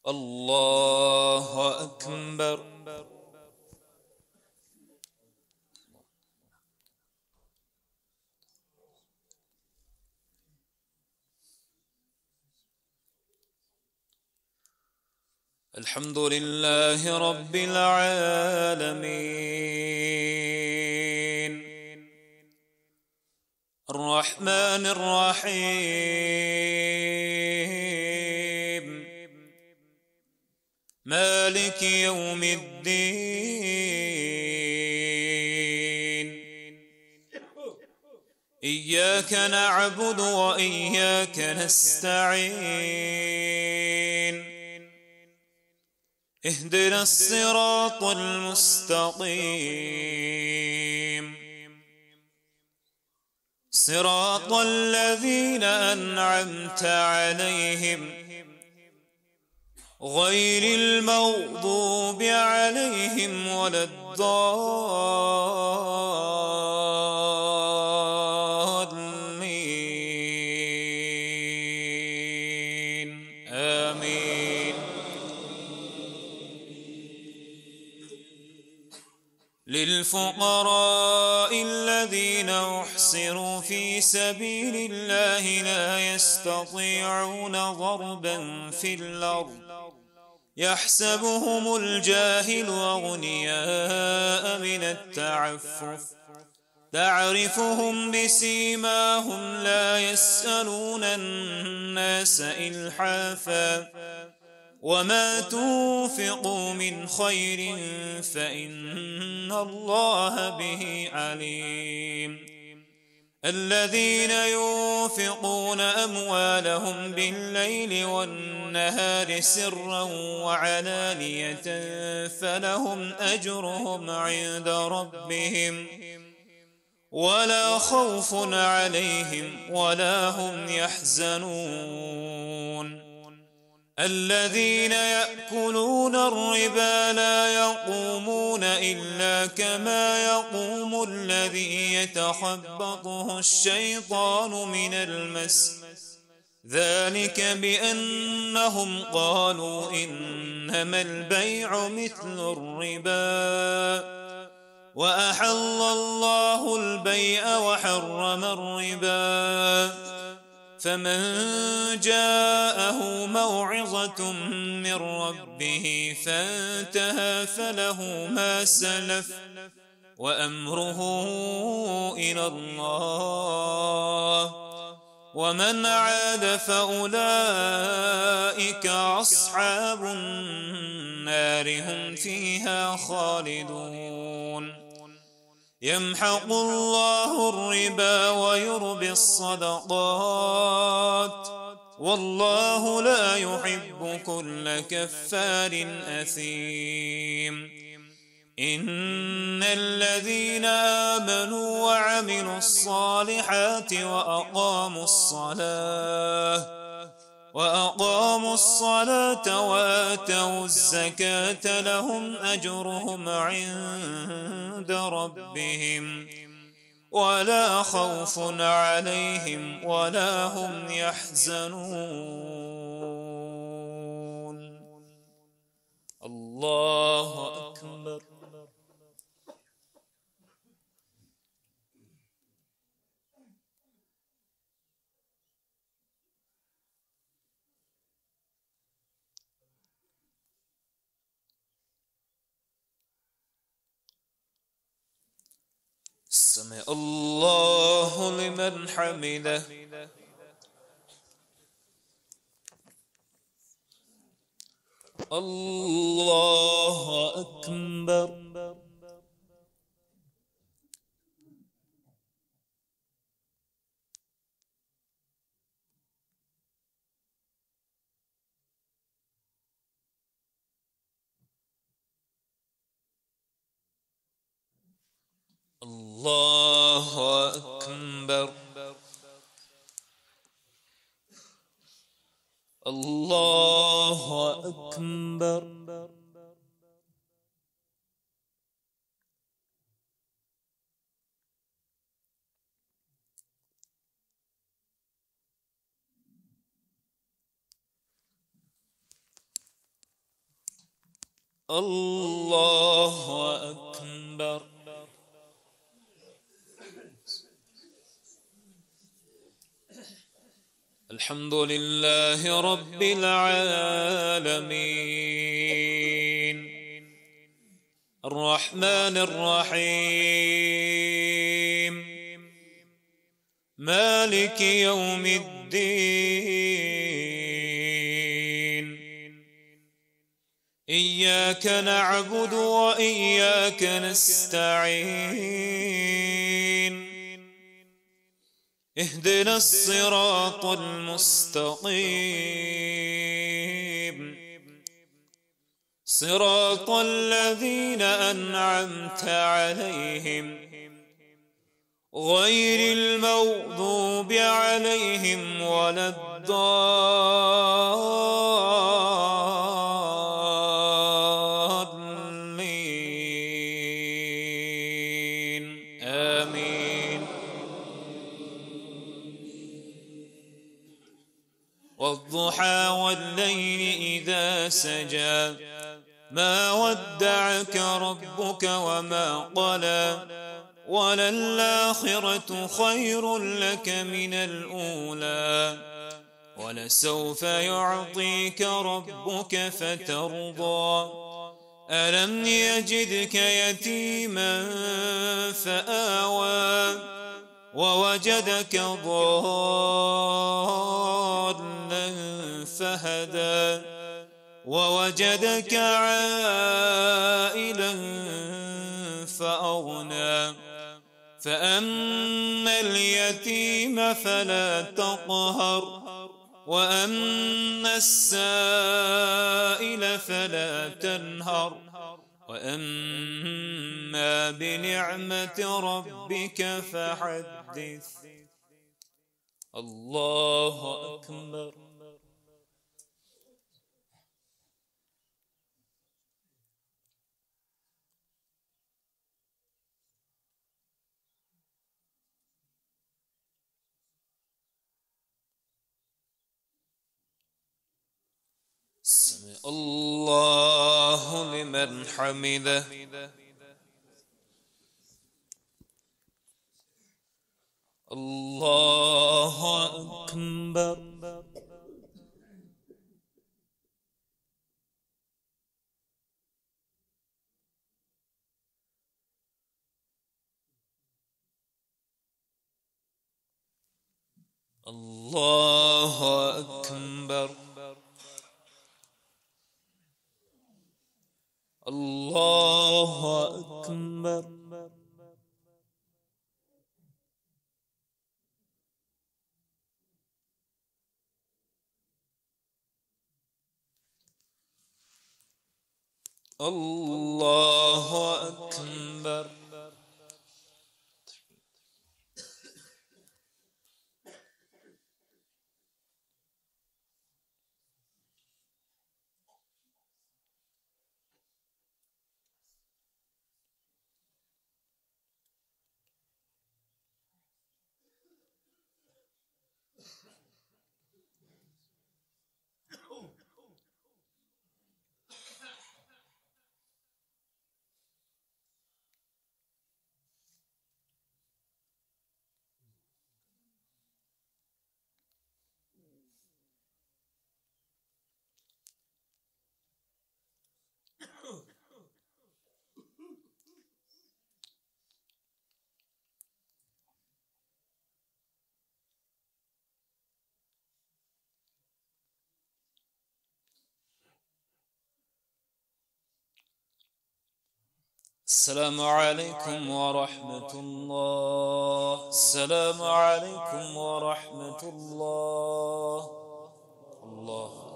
الله أكبر. الحمد لله رب العالمين الرحمن الرحيم مالك يوم الدين إياك نعبد وإياك نستعين اهدنا الصراط المستقيم صراط الذين أنعمت عليهم غير المغضوب عليهم ولا الضالين آمين. للفقراء الذين أحصروا في سبيل الله لا يستطيعون ضربا في الأرض يحسبهم الجاهل أغنياء من التعفف تعرفهم بسيماهم لا يسألون الناس إلحافا وما تنفقوا من خير فإن الله به عليم. الذين ينفقون أموالهم بالليل والنهار سرا وعلانية فلهم أجرهم عند ربهم ولا خوف عليهم ولا هم يحزنون. الذين يأكلون الربا لا يقومون إلا كما يقوم الذي يتخبطه الشيطان من المس ذلك بأنهم قالوا إنما البيع مثل الربا وأحل الله البيع وحرم الربا فمن جاءه موعظة من ربه فانتهى فله ما سلف وأمره إلى الله ومن عاد فأولئك أصحاب النار هم فيها خالدون. يمحق الله الربا ويربي الصدقات والله لا يحب كل كفار أثيم. إن الذين آمنوا وعملوا الصالحات وأقاموا الصلاة وآتوا الزكاة لهم أجرهم عند ربهم ولا خوف عليهم ولا هم يحزنون. الله أكبر. سمع الله لمن حمده. الله أكبر. الله أكبر. الله أكبر. الله أكبر. الحمد لله رب العالمين الرحمن الرحيم مالك يوم الدين إياك نعبد وإياك نستعين اهدنا الصراط المستقيم صراط الذين أنعمت عليهم غير المغضوب عليهم ولا الضالين آمين. والضحى والليل إذا سجى ما ودعك ربك وما قلى وللآخرة خير لك من الأولى ولسوف يعطيك ربك فترضى ألم يجدك يتيما فآوى ووجدك ضالا فهدى ووجدك عائلا فأغنى فأما اليتيم فلا تقهر وأما السائل فلا تنهر وأما بنعمة ربك فحدث. الله أكبر. سمع الله لمن حمده. الله أكبر. الله أكبر. الله أكبر. الله أكبر. السلام عليكم ورحمة الله. السلام عليكم ورحمة الله. الله